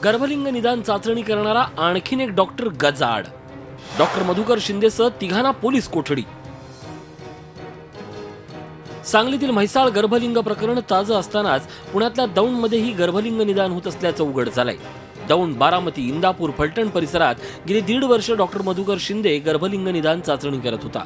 गर्भलिंग निदान चाचणी करणारा आणखीन एक डॉक्टर गजाआड। डॉक्टर मधुकर शिंदेसह तिघांना पोलीस कोठडी। सांगलीतील म्हैसाळ गर्भलिंग प्रकरण ताजं असतानाच पुण्यातल्या दौंडमध्येही गर्भलिंग निदान होत असल्याचं उघड झालंय। दौंड, बारामती, इंदापूर, फलटण परिसरात गेली 1.5 वर्ष डॉक्टर मधुकर शिंदे गर्भलिंग निदान चाचणी करत होता।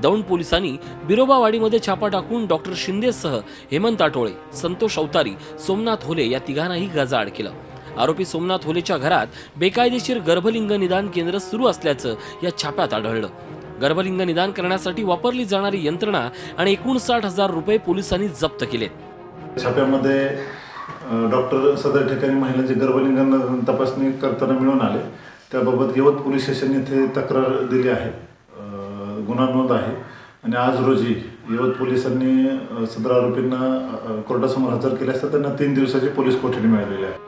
दौंड पोलिसांनी बिरोबावाडीमध्ये छापा टाकून डॉक्टर शिंदेसह हेमंत आटोळे, संतोष अवतारी, सोमनाथ होले या तिघांनाही गजाआड केलं। आरोपी सोमनाथ होलेच्या घरात बेकायदेशीर गर्भलिंग निदान केंद्र सुरू असल्याचं या छाप्यात आढळलं। गर्भलिंग निदान करण्यासाठी वापरली जाणारी यंत्रणा आणि 59,000 रुपये पोलिसांनी जप्त केलेत। छाप्यामध्ये डॉक्टर सदर ठिकाणी महिलांची गर्भलिंग तपासणी करताना मिळून आले। त्याबाबत यवत पोलीस स्टेशन येथे तक्रार दिली आहे, गुन्हा नोंद आहे आणि आज रोजी यवत पोलिसांनी सदर आरोपींना कोर्टासमोर हजर केले असता त्यांना 3 दिवसाची पोलीस कोठडी मिळालेली आहे।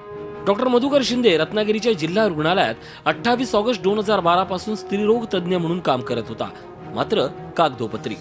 डॉक्टर मधुकर शिंदे रत्नागिरीच्या जिल्हा रुग्णालयात 28 ऑगस्ट 2012 पासून स्त्रीरोग तज्ज्ञ म्हणून काम करत होता, मात्र कागदोपत्री।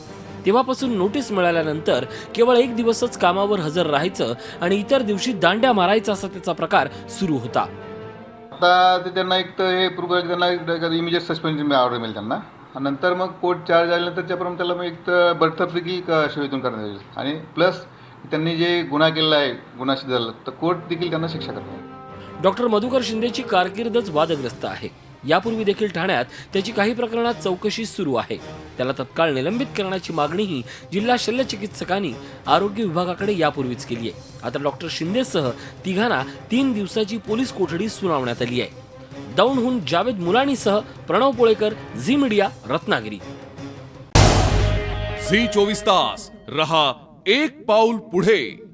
तेव्हापासून नोटीस मिळाल्यानंतर केवळ 1 दिवसच कामावर हजर राहायचं आणि इतर दिवशी दांड्या मारायचा असा त्याचा प्रकार सुरू होता। आता ते त्यांना एक तर हे प्रूफ त्यांना इमिजिएट सस्पेन्शन ऑर्डर मिळेल त्यांना, नंतर मग कोर्ट चार्ज आल्यानंतर त्याप्रमाणे त्याला मग एक तर बडतर्फ देखील सेवेतून करण्यात येईल आणि प्लस त्यांनी जे गुन्हा केलेला आहे, गुन्हा सिद्ध झाला तर कोर्ट देखील त्यांना शिक्षा करणार। डॉक्टर मधुकर शिंदेची कारकीर्दच वादग्रस्त आहे। यापूर्वी देखील ठाण्यात त्याची काही प्रकरणात चौकशी सुरू आहे। त्याला तत्काळ निलंबित करण्याची मागणीही जिल्हा शल्यचिकित्सकांनी आरोग्य विभागाकडे यापूर्वीच केली आहे। आता डॉक्टर शिंदेसह तिघांना 3 दिवसाची पोलीस कोठडी सुनावण्यात आली आहे। दौंडहून जावेद मुलानीसह Pranav Polekar, Zee media, Ratnagiri. Zee 24 तास रहा एक पाऊल पुढे।